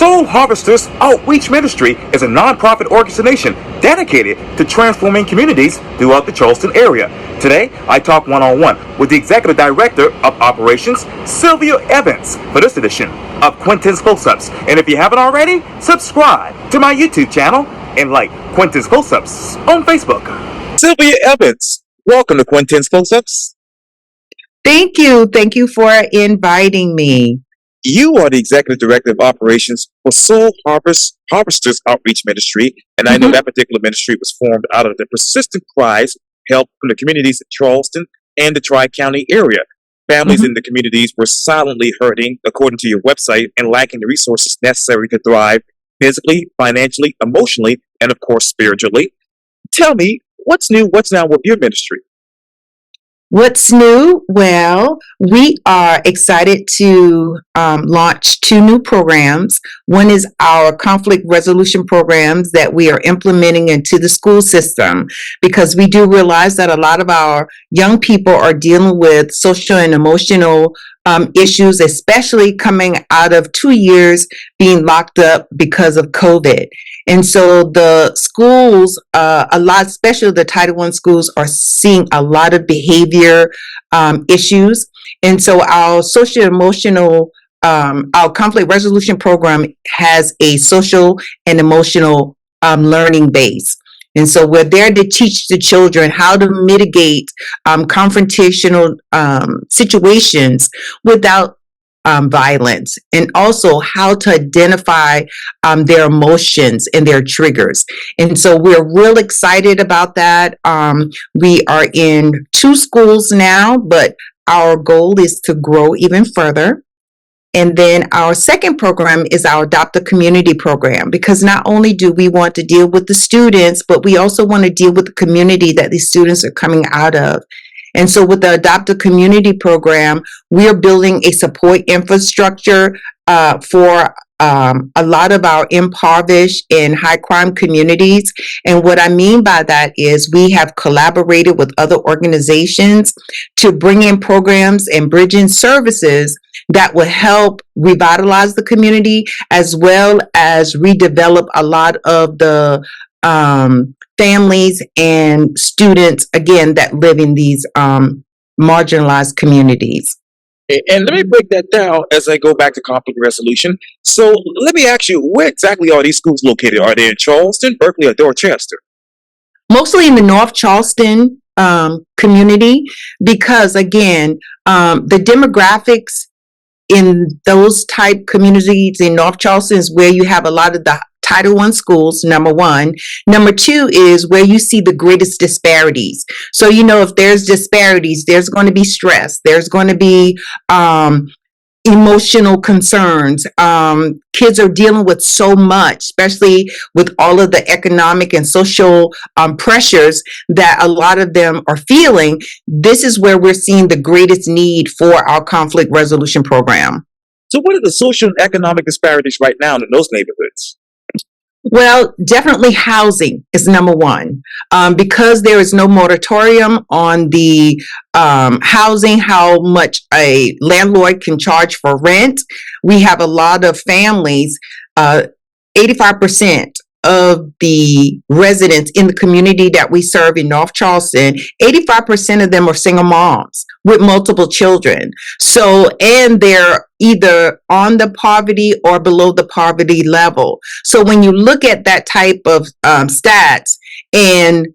Soul Harvesters Outreach Ministry is a nonprofit organization dedicated to transforming communities throughout the Charleston area. Today, I talk one-on-one with the Executive Director of Operations, Sylvia Evans, for this edition of Quintin's Close-Ups. And if you haven't already, subscribe to my YouTube channel and like Quintin's Close-Ups on Facebook. Sylvia Evans, welcome to Quintin's Close-Ups. Thank you. Thank you for inviting me. You are the Executive Director of Operations for Soul Harvesters Outreach Ministry, and I know that particular ministry was formed out of the persistent cries held from the communities in Charleston and the Tri-County area. Families in the communities were silently hurting, according to your website, and lacking the resources necessary to thrive physically, financially, emotionally, and of course, spiritually. Tell me, what's new, what's now with your ministry? What's new? Well, we are excited to launch 2 new programs. One is our conflict resolution programs that we are implementing into the school system, because we do realize that a lot of our young people are dealing with social and emotional issues, especially coming out of 2 years being locked up because of COVID. And so the schools, especially the Title I schools, are seeing a lot of behavior issues. And so our social emotional, our conflict resolution program has a social and emotional learning base. And so we're there to teach the children how to mitigate confrontational situations without violence, and also how to identify their emotions and their triggers. And so we're real excited about that. We are in 2 schools now, but our goal is to grow even further. And then our second program is our Adopt a Community program, because not only do we want to deal with the students, but we also want to deal with the community that these students are coming out of. And so with the Adopt a Community program, we are building a support infrastructure for a lot of our impoverished and high crime communities. And what I mean by that is we have collaborated with other organizations to bring in programs and bridging services that will help revitalize the community, as well as redevelop a lot of the families and students, again, that live in these marginalized communities. And let me break that down as I go back to conflict resolution. So let me ask you, where exactly are these schools located? Are they in Charleston, Berkeley, or Dorchester? Mostly in the North Charleston community, because again, the demographics in those type communities in North Charleston is where you have a lot of the Title I schools, number one. Number 2 is where you see the greatest disparities. So, if there's disparities, there's going to be stress. There's going to be emotional concerns. Kids are dealing with so much, especially with all of the economic and social pressures that a lot of them are feeling. This is where we're seeing the greatest need for our conflict resolution program. So what are the social and economic disparities right now in those neighborhoods? Well, definitely housing is number one, because there is no moratorium on the housing, how much a landlord can charge for rent. We have a lot of families, 85% of the residents in the community that we serve in North Charleston, 85% of them are single moms with multiple children. So, and they're either on the poverty or below the poverty level. So when you look at that type of stats, and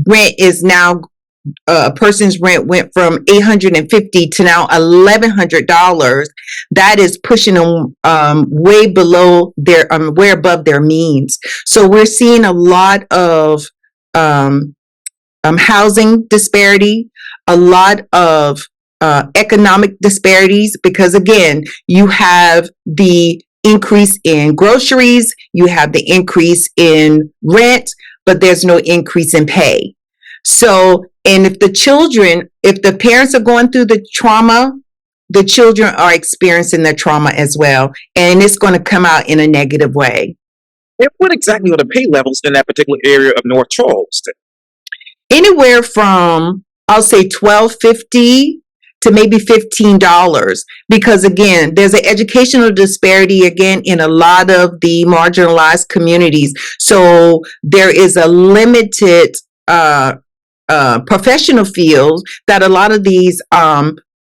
rent is now, a person's rent went from $850 to now $1,100. That is pushing them way below their, way above their means. So we're seeing a lot of housing disparity, a lot of economic disparities, because again, you have the increase in groceries, you have the increase in rent, but there's no increase in pay. So, and if the parents are going through the trauma, the children are experiencing the trauma as well. And it's going to come out in a negative way. And what exactly are the pay levels in that particular area of North Charleston? Anywhere from, I'll say $12.50 to maybe $15, because again, there's an educational disparity again in a lot of the marginalized communities. So there is a limited professional field that a lot of these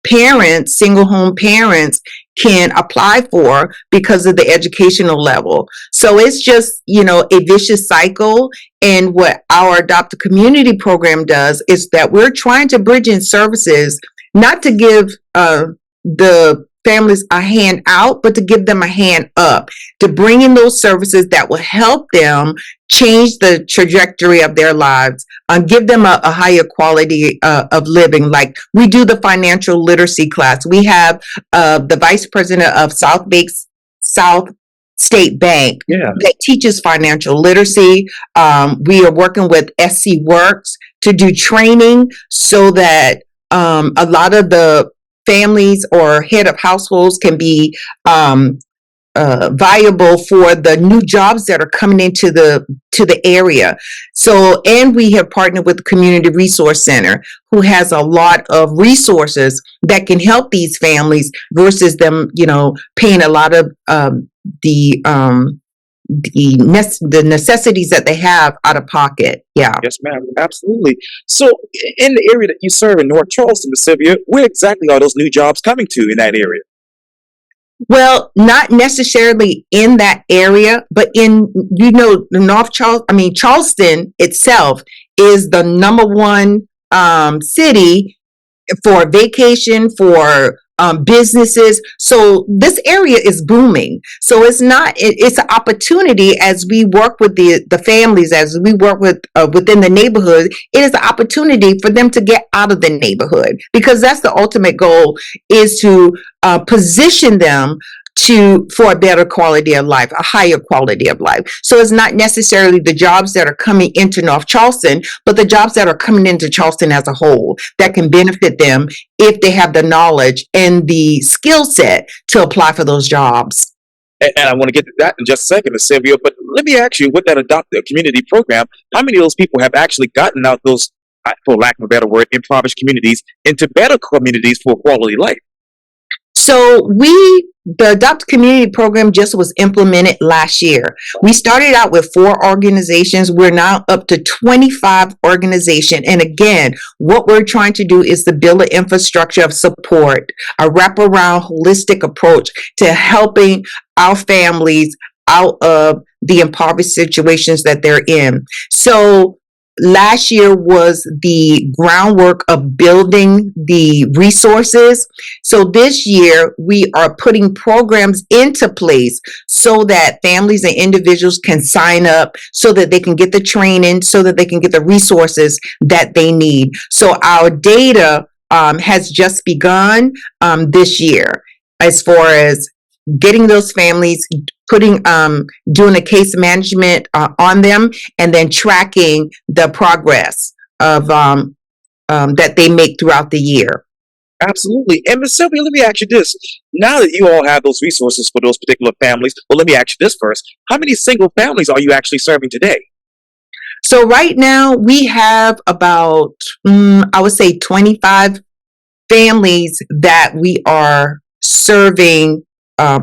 parents, single home parents, can apply for because of the educational level. So it's just, a vicious cycle. And what our Adopt a Community program does is that we're trying to bridge in services, not to give the families a hand out, but to give them a hand up, to bring in those services that will help them change the trajectory of their lives, give them a higher quality of living. Like we do the financial literacy class. We have the vice president of South State Bank that teaches financial literacy. We are working with SC Works to do training so that a lot of the families or head of households can be viable for the new jobs that are coming into the area. So, and we have partnered with the Community Resource Center, who has a lot of resources that can help these families versus them, paying a lot of the necessities that they have out of pocket. Yeah. Yes, ma'am. Absolutely. So, in the area that you serve in North Charleston, Miss Sylvia, where exactly are those new jobs coming to in that area? Well, not necessarily in that area, but in, Charleston itself is the number one city for vacation, for businesses. So this area is booming. So it's an opportunity as we work with the families, as we work with within the neighborhood. It is an opportunity for them to get out of the neighborhood, because that's the ultimate goal, is to position them for a better quality of life, a higher quality of life. So it's not necessarily the jobs that are coming into North Charleston, but the jobs that are coming into Charleston as a whole that can benefit them if they have the knowledge and the skill set to apply for those jobs. And I want to get to that in just a second, Miss Sylvia, but let me ask you, with that Adopt a Community program, how many of those people have actually gotten out those, for lack of a better word, impoverished communities into better communities for quality life? So the Adopt a Community program just was implemented last year. We started out with 4 organizations. We're now up to 25 organizations. And again, what we're trying to do is to build an infrastructure of support, a wraparound holistic approach to helping our families out of the impoverished situations that they're in. So last year was the groundwork of building the resources. So this year we are putting programs into place so that families and individuals can sign up, so that they can get the training, so that they can get the resources that they need. So our data has just begun this year as far as getting those families, doing a case management on them, and then tracking the progress of that they make throughout the year. Absolutely. And Miss Sylvia, let me ask you this. Now that you all have those resources for those particular families, well, let me ask you this first. How many single families are you actually serving today? So right now we have about, I would say 25 families that we are serving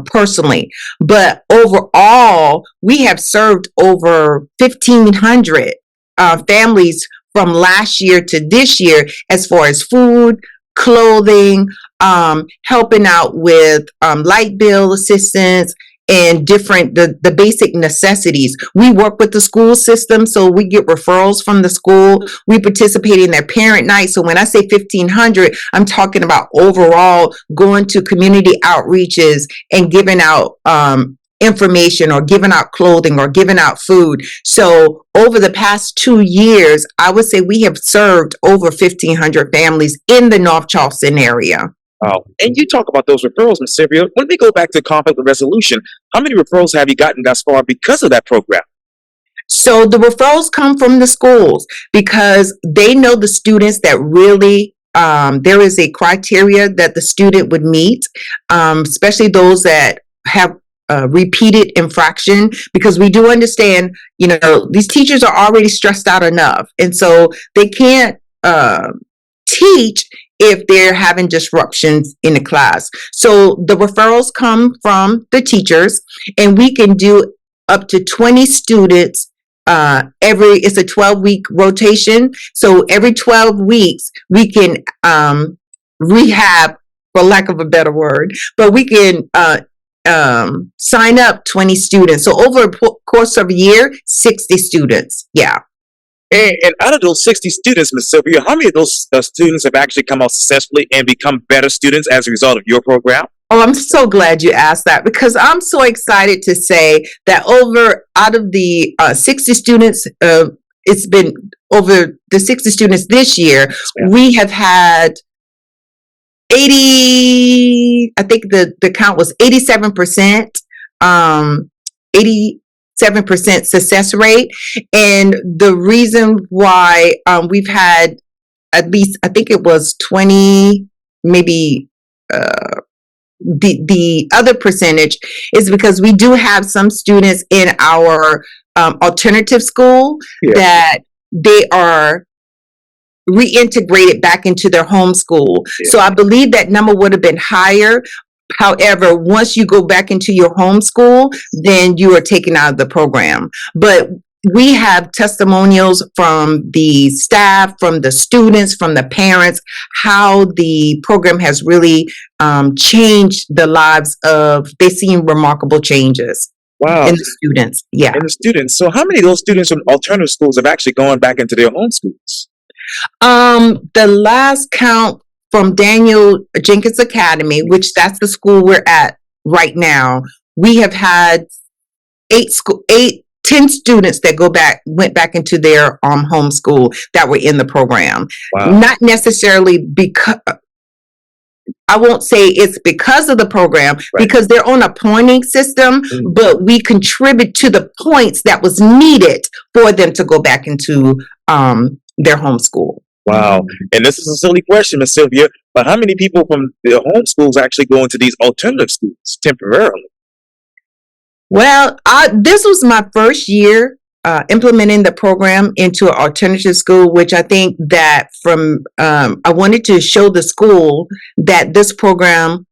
personally, but overall we have served over 1,500 families from last year to this year, as far as food, clothing, helping out with light bill assistance, and the basic necessities. We work with the school system, so we get referrals from the school. We participate in their parent night. So when I say 1,500, I'm talking about overall going to community outreaches and giving out information, or giving out clothing, or giving out food. So over the past 2 years, I would say we have served over 1,500 families in the North Charleston area. And you talk about those referrals, Ms. Sylvia. When we go back to conflict resolution, how many referrals have you gotten thus far because of that program? So the referrals come from the schools, because they know the students that really, there is a criteria that the student would meet, especially those that have repeated infraction, because we do understand, these teachers are already stressed out enough. And so they can't teach if they're having disruptions in the class. So the referrals come from the teachers, and we can do up to 20 students it's a 12-week rotation. So every 12 weeks we can rehab, for lack of a better word, but we can sign up 20 students. So over a course of a year, 60 students. Yeah. And out of those 60 students, Ms. Sylvia, how many of those students have actually come out successfully and become better students as a result of your program? Oh, I'm so glad you asked that, because I'm so excited to say that out of the 60 students, it's been over the 60 students this year, we have had 80, I think the count was 87%, 87% success rate. And the reason why we've had at least, I think it was 20, maybe the other percentage is because we do have some students in our alternative school that they are reintegrated back into their home school. So I believe that number would have been higher. However, once you go back into your home school, then you are taken out of the program. But we have testimonials from the staff, from the students, from the parents, how the program has really changed the lives of, they've seen remarkable changes. Wow. In the students. Yeah. In the students. So how many of those students from alternative schools have actually gone back into their home schools? The last count from Daniel Jenkins Academy, which that's the school we're at right now, we have had 10 students that went back into their home school that were in the program. Wow. Not necessarily because, I won't say it's because of the program, because they're on a pointing system, but we contribute to the points that was needed for them to go back into their home school. Wow. And this is a silly question, Ms. Sylvia, but how many people from the home schools actually go into these alternative schools temporarily? Well, this was my first year implementing the program into an alternative school, which I think that I wanted to show the school that this program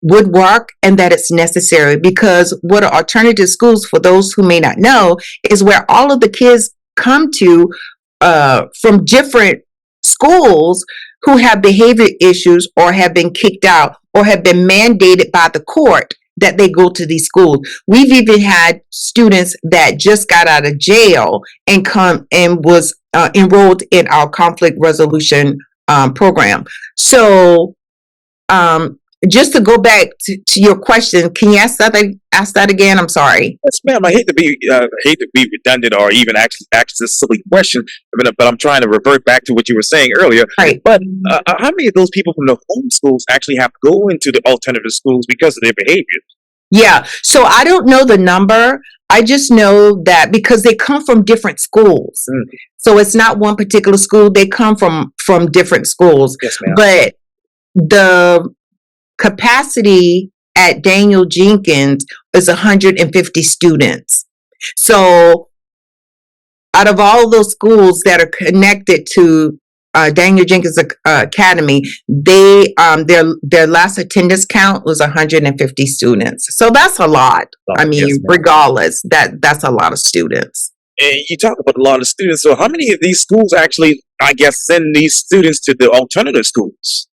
would work and that it's necessary, because what are alternative schools, for those who may not know, is where all of the kids come to from different schools who have behavior issues or have been kicked out or have been mandated by the court that they go to these schools. We've even had students that just got out of jail and come and was enrolled in our conflict resolution program. So just to go back to your question, can you ask that again? I'm sorry. Yes, ma'am. I hate to be redundant or even ask this silly question, but I'm trying to revert back to what you were saying earlier. Right. But how many of those people from the home schools actually have to go into the alternative schools because of their behavior? Yeah. So I don't know the number. I just know that because they come from different schools. So it's not one particular school. They come from different schools. Yes, ma'am. But the capacity at Daniel Jenkins is 150 students. So out of all those schools that are connected to Daniel Jenkins Academy, their last attendance count was 150 students. So that's a lot. I mean, yes, regardless, that's a lot of students. And you talk about a lot of students. So how many of these schools actually, I guess, send these students to the alternative schools?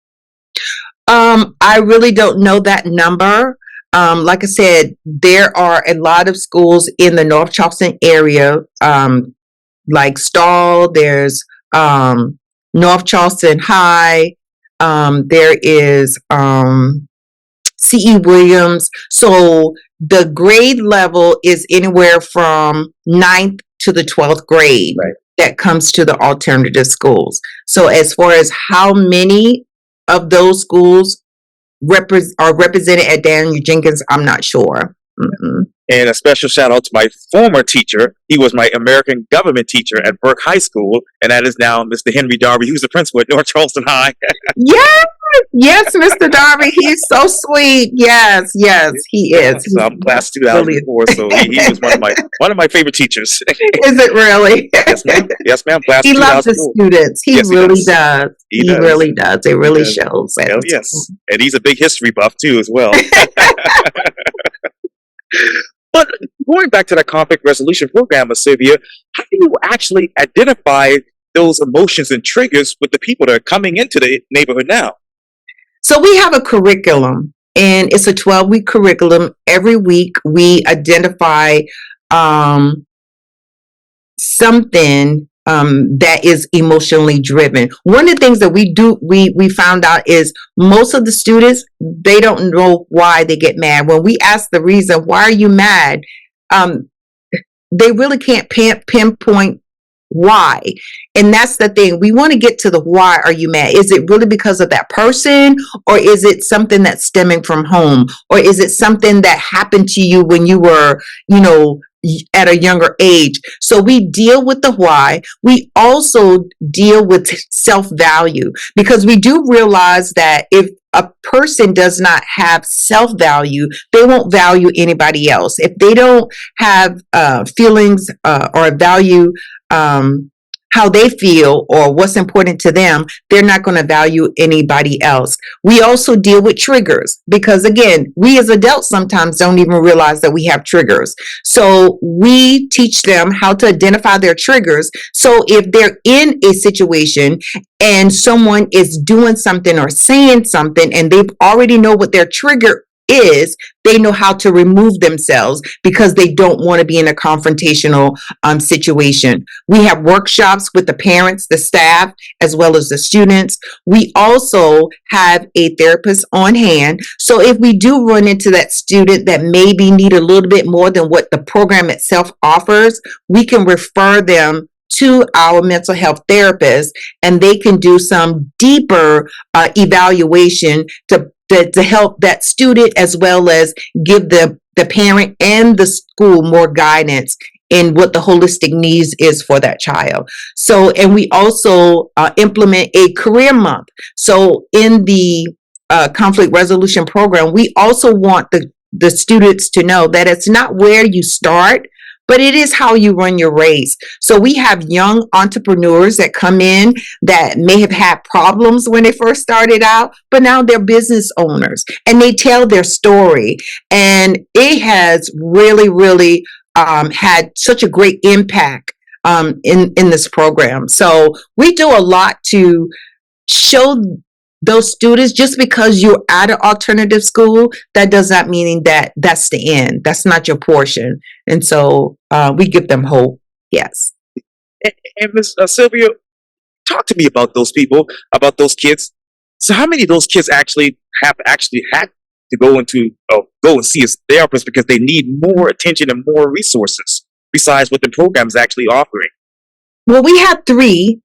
I really don't know that number. Like I said, there are a lot of schools in the North Charleston area, like Stall, there's North Charleston High, there is C.E. Williams. So the grade level is anywhere from 9th to the 12th grade that comes to the alternative schools. So as far as how many of those schools are represented at Daniel Jenkins, I'm not sure. And a special shout out to my former teacher. He was my American government teacher at Burke High School, and that is now Mr. Henry Darby. He was the principal at North Charleston High. Yes, Yes, Mr. Darby, he's so sweet. Yes, yes, he is. So I'm class Really 2004, so he was one of my favorite teachers. is it really? Yes, ma'am. Yes, ma'am. Class He of loves the 2004. students. He Yes, he really does. does. He He does. really does. It He really does. shows at Hell the school. yes. And he's a big history buff too, as well. But going back to that conflict resolution program, Sylvia, how do you actually identify those emotions and triggers with the people that are coming into the neighborhood now? So we have a curriculum, and it's a 12-week curriculum. Every week we identify um, something that is emotionally driven. One of the things that we found out is most of the students, they don't know why they get mad. When we ask the reason, why are you mad? Um, they really can't pinpoint why. And that's the thing. We want to get to the why are you mad? Is it really because of that person? Or is it something that's stemming from home? Or is it something that happened to you when you were, at a younger age? So we deal with the why. We also deal with self-value, because we do realize that if a person does not have self-value, they won't value anybody else. If they don't have feelings or value how they feel or what's important to them, they're not going to value anybody else. We also deal with triggers, because again, we as adults sometimes don't even realize that we have triggers. So we teach them how to identify their triggers. So if they're in a situation and someone is doing something or saying something and they already know what their trigger is, they know how to remove themselves because they don't want to be in a confrontational situation. We have workshops with the parents, the staff, as well as the students. We also have a therapist on hand. So if we do run into that student that maybe need a little bit more than what the program itself offers, we can refer them to our mental health therapist, and they can do some deeper evaluation to help that student, as well as give the parent and the school more guidance in what the holistic needs is for that child. So, and we also implement a career month. So in the conflict resolution program, we also want the students to know that it's not where you start, but it is how you run your race. So we have young entrepreneurs that come in that may have had problems when they first started out, but now they're business owners and they tell their story. And it has really, really had such a great impact in this program. So we do a lot to show those students, just because you're at an alternative school, that does not mean that that's the end. That's not your portion. And so we give them hope. Yes. And Miss Sylvia, talk to me about those people, about those kids. So, how many of those kids actually had to go and see a therapist because they need more attention and more resources besides what the program is actually offering? Well, we had three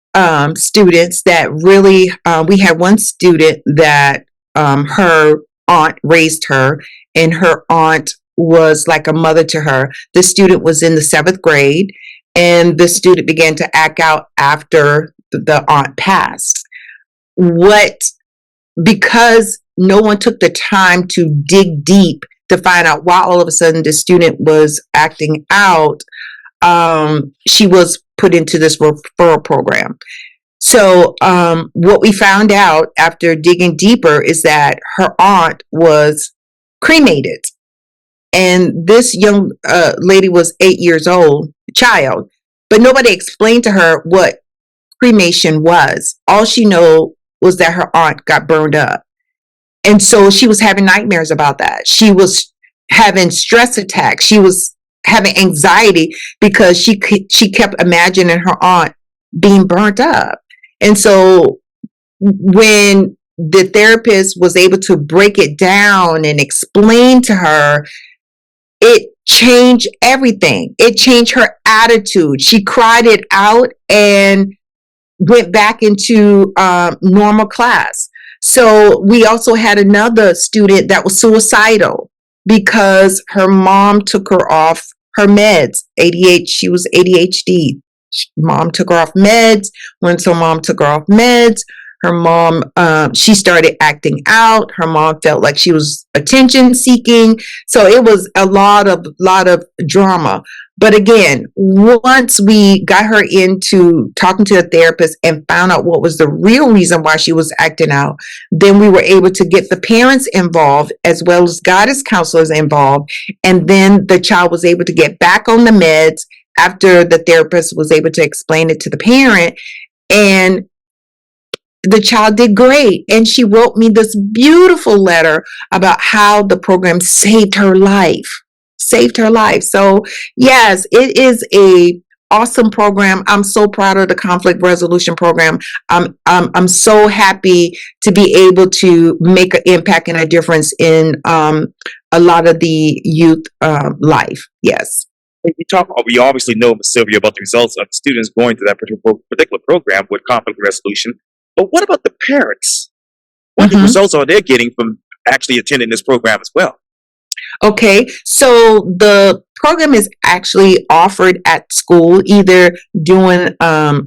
students that really, we had one student that her aunt raised her, and her aunt was like a mother to her. The student was in the 7th grade, and the student began to act out after the aunt passed. Because no one took the time to dig deep to find out why all of a sudden the student was acting out, she was put into this referral program. So what we found out after digging deeper is that her aunt was cremated. And this young lady was 8 years old, child, but nobody explained to her what cremation was. All she knew was that her aunt got burned up. And so she was having nightmares about that. She was having stress attacks. She was having anxiety because she kept imagining her aunt being burnt up. And so when the therapist was able to break it down and explain to her, it changed everything. It changed her attitude. She cried it out and went back into normal class. So we also had another student that was suicidal because her mom took her off her meds. She was ADHD. Mom took her off meds. Mom took her off meds, Her mom, she started acting out. Her mom felt like she was attention seeking. So it was a lot of drama. But again, once we got her into talking to a therapist and found out what was the real reason why she was acting out, then we were able to get the parents involved as well as guidance counselors involved. And then the child was able to get back on the meds after the therapist was able to explain it to the parent. And the child did great. And she wrote me this beautiful letter about how the program saved her life. Saved her life. So yes, it is a awesome program. I'm so proud of the conflict resolution program. I'm so happy to be able to make an impact and a difference in a lot of the youth life. Yes. We obviously know, Ms. Sylvia, about the results of students going through that particular program with conflict resolution. But what about the parents? What Mhm. results are they getting from actually attending this program as well? Okay, so the program is actually offered at school, either during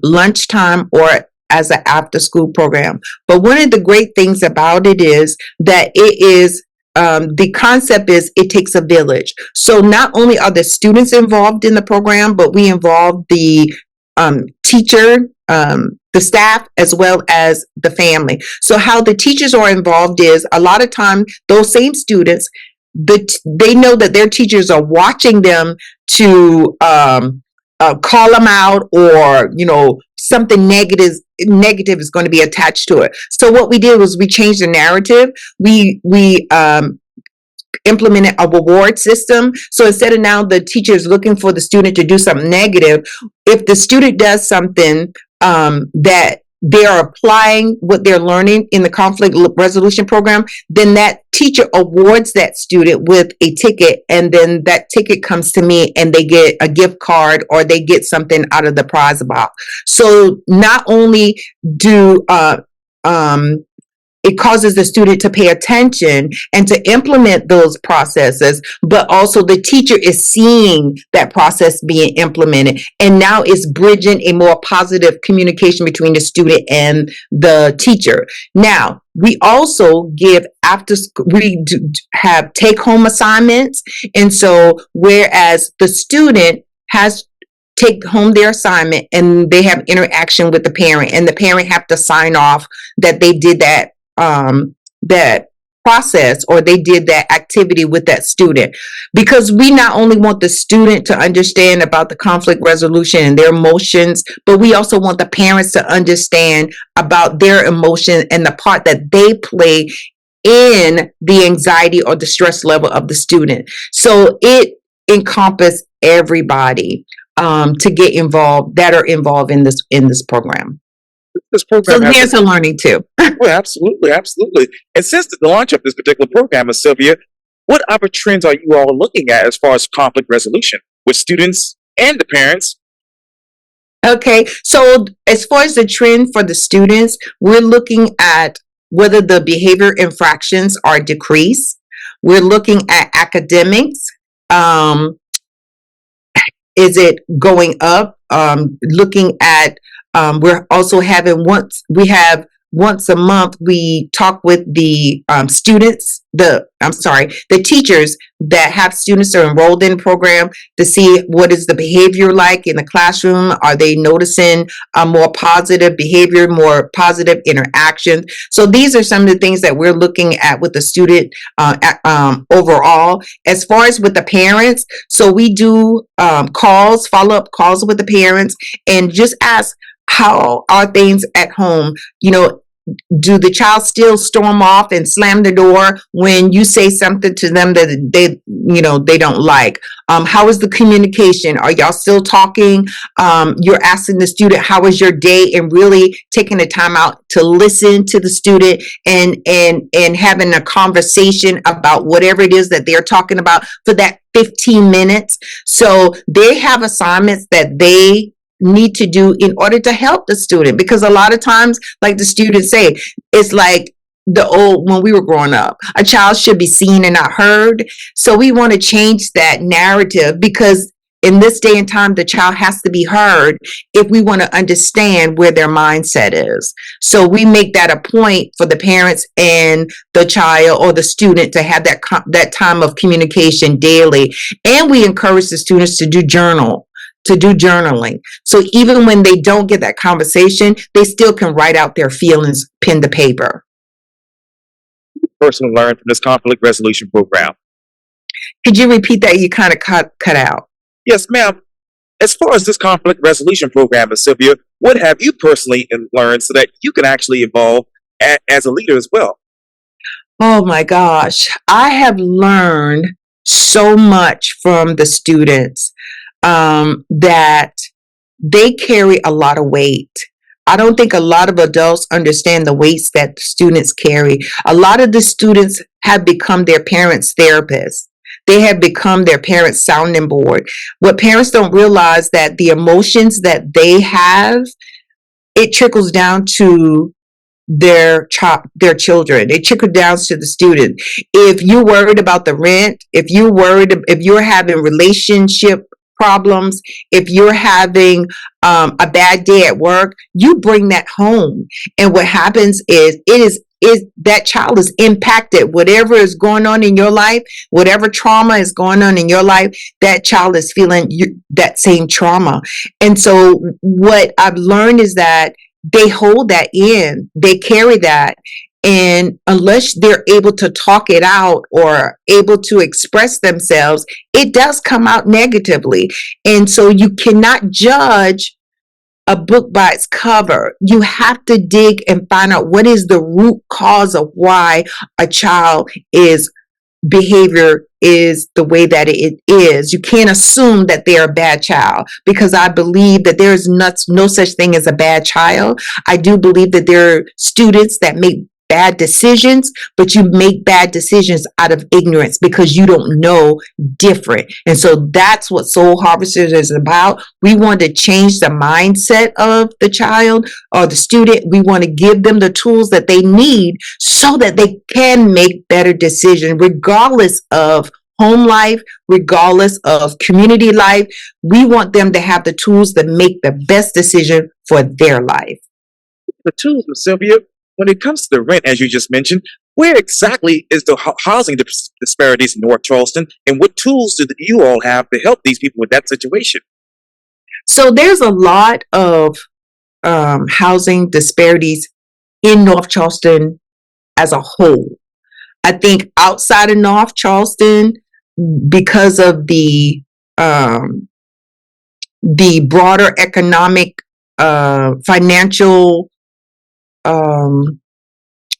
lunchtime or as an after school program. But one of the great things about it is that it is the concept is it takes a village. So not only are the students involved in the program, but we involve the teacher, the staff, as well as the family. So how the teachers are involved is a lot of time those same students, they know that their teachers are watching them to call them out, or something negative is going to be attached to it. So what we did was we changed the narrative. We implemented a reward system. So instead of now the teacher is looking for the student to do something negative, if the student does something that they are applying what they're learning in the conflict resolution program, then that teacher awards that student with a ticket, and then that ticket comes to me and they get a gift card or they get something out of the prize box. So not only do it causes the student to pay attention and to implement those processes, but also the teacher is seeing that process being implemented. And now it's bridging a more positive communication between the student and the teacher. Now, we also give we have take home assignments. And so, whereas the student has take home their assignment and they have interaction with the parent, and the parent have to sign off that they did that process or they did that activity with that student, because we not only want the student to understand about the conflict resolution and their emotions, but we also want the parents to understand about their emotion and the part that they play in the anxiety or the stress level of the student. So it encompasses everybody to get involved, that are involved in this program. This So program has there's a learning too. Oh, absolutely, absolutely. And since the launch of this particular program, Ms. Sylvia, what other trends are you all looking at as far as conflict resolution with students and the parents? Okay, so as far as the trend for the students, we're looking at whether the behavior infractions are decreased. We're looking at academics. Um, is it going up? Looking at we're also having once a month we talk with the students, the teachers that have students that are enrolled in the program, to see what is the behavior like in the classroom. Are they noticing a more positive behavior, more positive interaction? So these are some of the things that we're looking at with the student overall. As far as with the parents, so we do follow-up calls with the parents, and just ask, how are things at home? Do the child still storm off and slam the door when you say something to them that they don't like? How is the communication? Are y'all still talking? You're asking the student, how was your day? And really taking the time out to listen to the student and having a conversation about whatever it is that they're talking about for that 15 minutes. So they have assignments that they need to do in order to help the student, because a lot of times, like the students say, it's like when we were growing up, a child should be seen and not heard. So we want to change that narrative, because in this day and time, the child has to be heard if we want to understand where their mindset is. So we make that a point for the parents and the child or the student to have that time of communication daily. And we encourage the students to do journaling. So even when they don't get that conversation, they still can write out their feelings, pen to paper. Personally learned from this conflict resolution program. Could you repeat that? You kind of cut out. Yes, ma'am. As far as this conflict resolution program, Ms. Sylvia, what have you personally learned so that you can actually evolve as a leader as well? Oh my gosh. I have learned so much from the students that they carry a lot of weight. I don't think a lot of adults understand the weights that students carry. A lot of the students have become their parents' therapists. They have become their parents' sounding board. What parents don't realize that the emotions that they have, it trickles down to their children. It trickles down to the student. If you're worried about the rent, if you're having relationship problems, if you're having a bad day at work, you bring that home. And what happens is that child is impacted. Whatever is going on in your life, whatever trauma is going on in your life, that child is feeling that same trauma. And so what I've learned is that they hold that in, they carry that. And unless they're able to talk it out or able to express themselves, it does come out negatively. And so you cannot judge a book by its cover. You have to dig and find out what is the root cause of why a child behavior is the way that it is. You can't assume that they're a bad child, because I believe that there is no such thing as a bad child. I do believe that there are students that make bad decisions, but you make bad decisions out of ignorance because you don't know different. And so that's what Soul Harvesters is about. We want to change the mindset of the child or the student. We want to give them the tools that they need so that they can make better decisions, regardless of home life, regardless of community life. We want them to have the tools to make the best decision for their life. The tools, Ms. Sylvia, when it comes to the rent, as you just mentioned, where exactly is the housing disparities in North Charleston, and what tools do you all have to help these people with that situation? So there's a lot of housing disparities in North Charleston as a whole. I think outside of North Charleston, because of the broader economic, financial,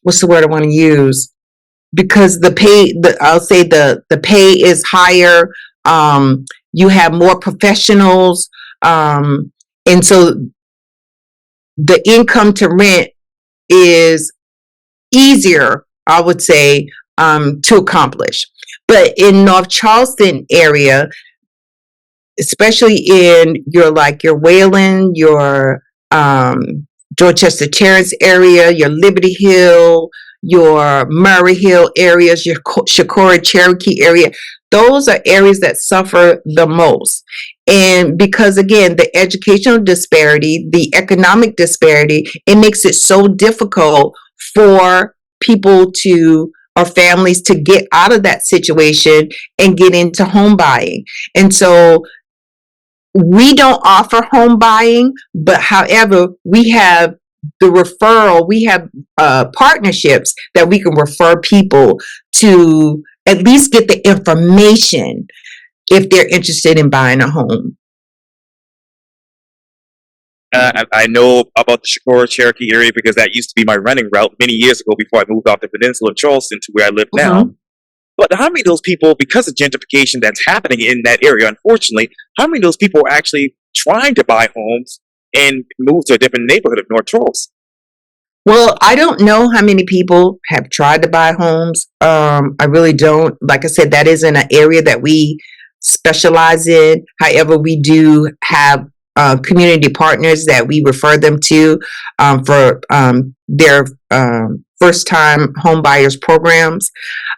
what's the word I want to use? Because I'll say the pay is higher. You have more professionals, and so the income to rent is easier, I would say, to accomplish. But in North Charleston area, especially in your Wayland, your Dorchester Terrace area, your Liberty Hill, your Murray Hill areas, your Shakora Cherokee area, those are areas that suffer the most. And because, again, the educational disparity, the economic disparity, it makes it so difficult for people or families to get out of that situation and get into home buying. And so we don't offer home buying, but however, we have the referral, we have partnerships that we can refer people to at least get the information if they're interested in buying a home. I know about the Shakora Cherokee area because that used to be my running route many years ago before I moved off the peninsula of Charleston to where I live now. Mhm. But how many of those people, because of gentrification that's happening in that area, unfortunately, how many of those people are actually trying to buy homes and move to a different neighborhood of North Charleston? Well, I don't know how many people have tried to buy homes. I really don't. Like I said, that isn't an area that we specialize in. However, we do have community partners that we refer them to for their first-time home buyers programs.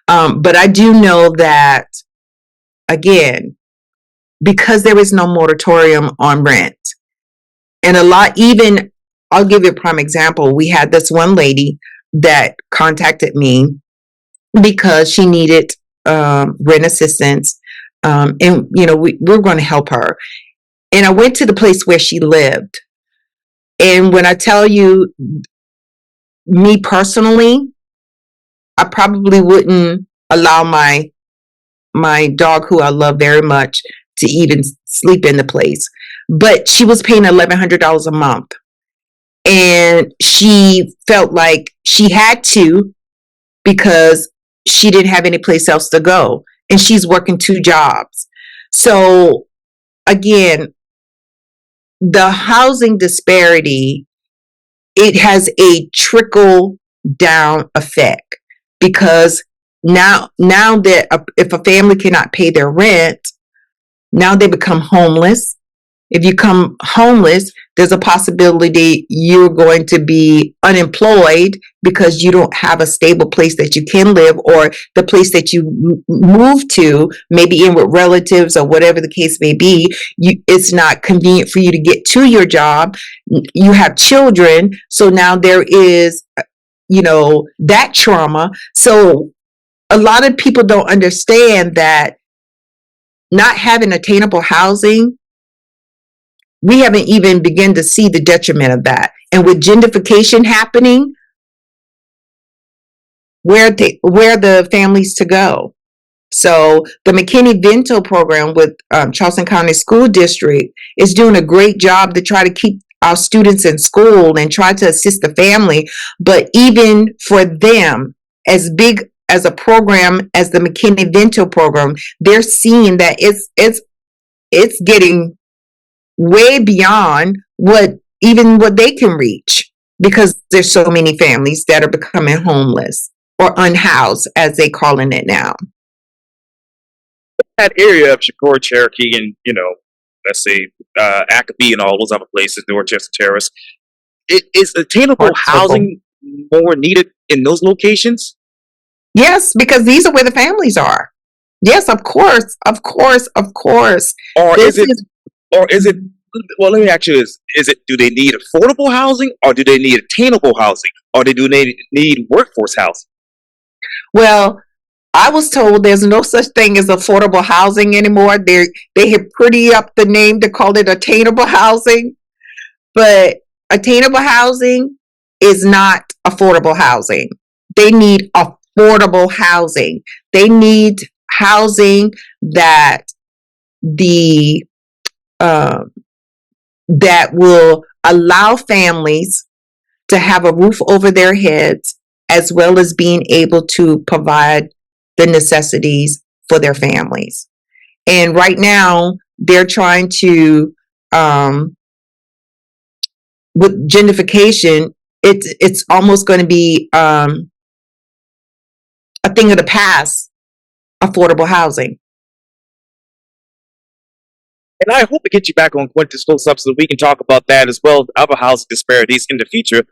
But I do know that, again, because there is no moratorium on rent. And a lot, even, I'll give you a prime example. We had this one lady that contacted me because she needed rent assistance. And, we're going to help her. And I went to the place where she lived. And when I tell you, me personally, I probably wouldn't allow my dog, who I love very much, to even sleep in the place. But she was paying $1,100 a month. And she felt like she had to because she didn't have any place else to go. And she's working 2 jobs. So again, the housing disparity, it has a trickle down effect, because now that if a family cannot pay their rent, now they become homeless. If you become homeless, there's a possibility you're going to be unemployed because you don't have a stable place that you can live, or the place that you move to, maybe in with relatives or whatever the case may be. It's not convenient for you to get to your job. You have children. So now there is, that trauma. So a lot of people don't understand that not having attainable housing, we haven't even begun to see the detriment of that. And with gentrification happening, where the families to go? So the McKinney-Vento program with Charleston County School District is doing a great job to try to keep our students in school and try to assist the family. But even for them, as big as a program as the McKinney-Vento program, they're seeing that it's getting way beyond what they can reach, because there's so many families that are becoming homeless or unhoused, as they calling it now. That area of Shakur, Cherokee, and let's say Ackley and all those other places, Dorchester Terrace, is attainable housing more needed in those locations? Yes, because these are where the families are. Yes, of course. Or is it? Well, let me ask you this: do they need affordable housing, or do they need attainable housing, or do they need workforce housing? Well, I was told there's no such thing as affordable housing anymore. They have pretty up the name to call it attainable housing, but attainable housing is not affordable housing. They need affordable housing. They need housing that that will allow families to have a roof over their heads, as well as being able to provide the necessities for their families. And right now, they're trying to, with gentrification, it's almost going to be a thing of the past, affordable housing. And I hope to get you back on Quintin's Close Up so that we can talk about that, as well as other housing disparities in the future.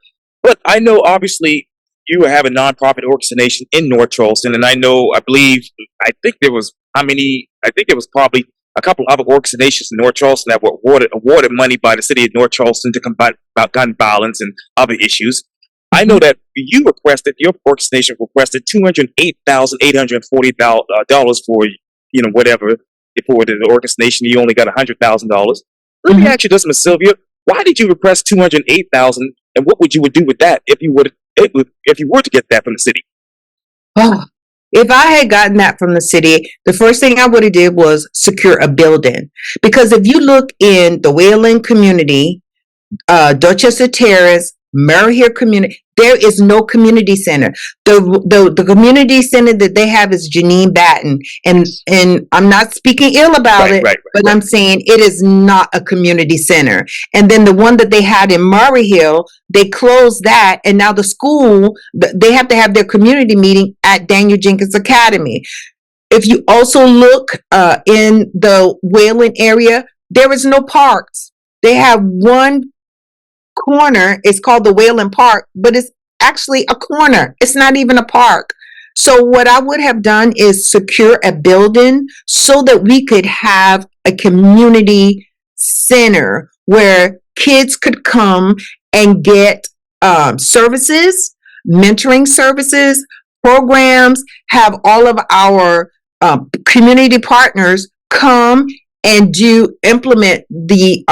But I know, obviously, you have a nonprofit organization in North Charleston, and I think there was probably a couple other organizations in North Charleston that were awarded money by the city of North Charleston to combat gun violence and other issues. I know that your organization requested $208,840 for whatever. For the organization, you only got $100,000. Let me ask you this, Ms. Sylvia: why did you request $208,000, and what would you do with that if you were to get that from the city? Oh, if I had gotten that from the city, the first thing I would have did was secure a building. Because if you look in the Wayland community, Dorchester Terrace, Murray Hill community, there is no community center. The community center that they have is Janine Batten, and I'm not speaking ill about it, but I'm saying it is not a community center. And then the one that they had in Murray Hill, they closed that, and now the school, they have to have their community meeting at Daniel Jenkins Academy. If you also look in the Wayland area, there is no parks. They have one corner. It's called the Wayland Park, but it's actually a corner. It's not even a park. So what I would have done is secure a building so that we could have a community center where kids could come and get services, mentoring services, programs, have all of our community partners come and implement the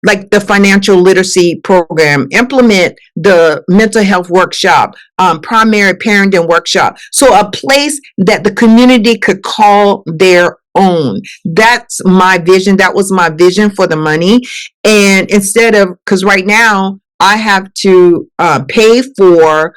like the financial literacy program, implement the mental health workshop, primary parenting workshop. So a place that the community could call their own. That's my vision. That was my vision for the money. And instead of, because right now I have to pay for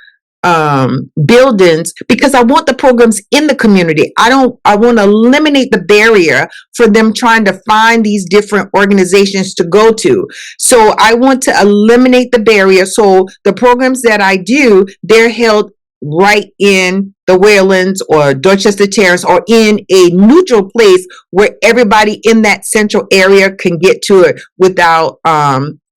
buildings because I want the programs in the community. I want to eliminate the barrier for them trying to find these different organizations to go to. So I want to eliminate the barrier. So the programs that I do, they're held right in the Waylands or Dorchester Terrace or in a neutral place where everybody in that central area can get to it without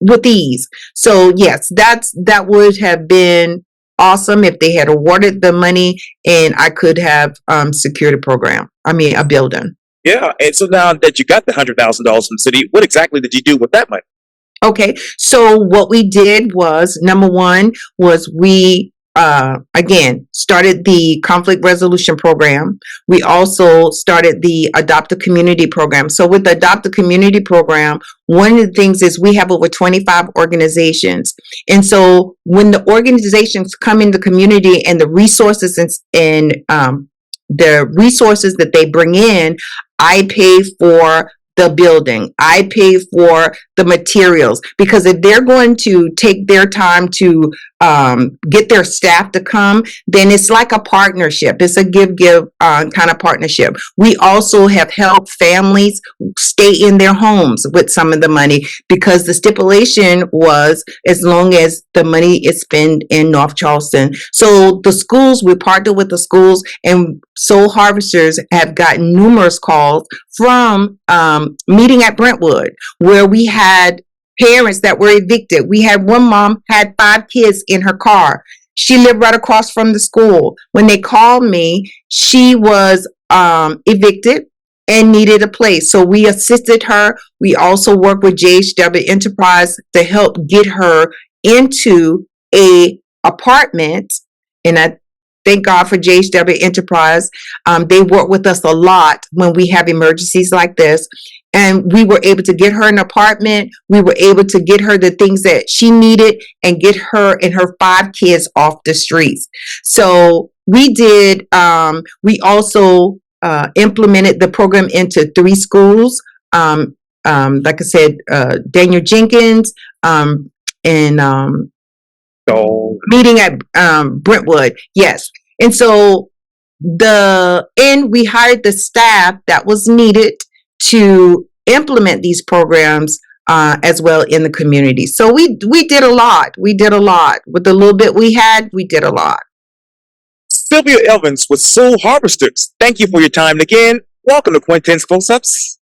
with ease. So yes, that would have been awesome if they had awarded the money and I could have secured a building. Yeah. And so now that you got the $100,000 from the city, what exactly did you do with that money? Okay, so what we did was, number one was we again started the conflict resolution program. We also started the adopt a community program. So with the adopt a community program, one of the things is we have over 25 organizations, and so when the organizations come in the community and the resources and the resources that they bring in, I pay for the building. I pay for the materials, because if they're going to take their time to get their staff to come, then it's like a partnership. It's a give kind of partnership. We also have helped families stay in their homes with some of the money, because the stipulation was as long as the money is spent in North Charleston. So the schools, we partner with the schools, and Soul Harvesters have gotten numerous calls from meeting at Brentwood, where we had parents that were evicted. We had one mom had 5 kids in her car. She lived right across from the school. When they called me, she was evicted and needed a place. So we assisted her. We also worked with JHW Enterprise to help get her into a apartment. And I thank God for JHW Enterprise. They work with us a lot when we have emergencies like this. And we were able to get her an apartment. We were able to get her the things that she needed and get her and her 5 kids off the streets. So we did, we also implemented the program into 3 schools. Like I said, Daniel Jenkins and meeting at Brentwood. Yes. And so we hired the staff that was needed to implement these programs as well in the community. So we did a lot. We did a lot. With the little bit we had, we did a lot. Sylvia Evans with Soul Harvesters. Thank you for your time again. Welcome to Quintin's Close-Ups.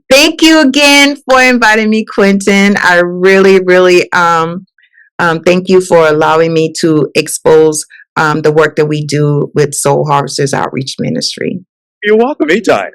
Thank you again for inviting me, Quintin. I really, really thank you for allowing me to expose the work that we do with Soul Harvesters Outreach Ministry. You're welcome anytime.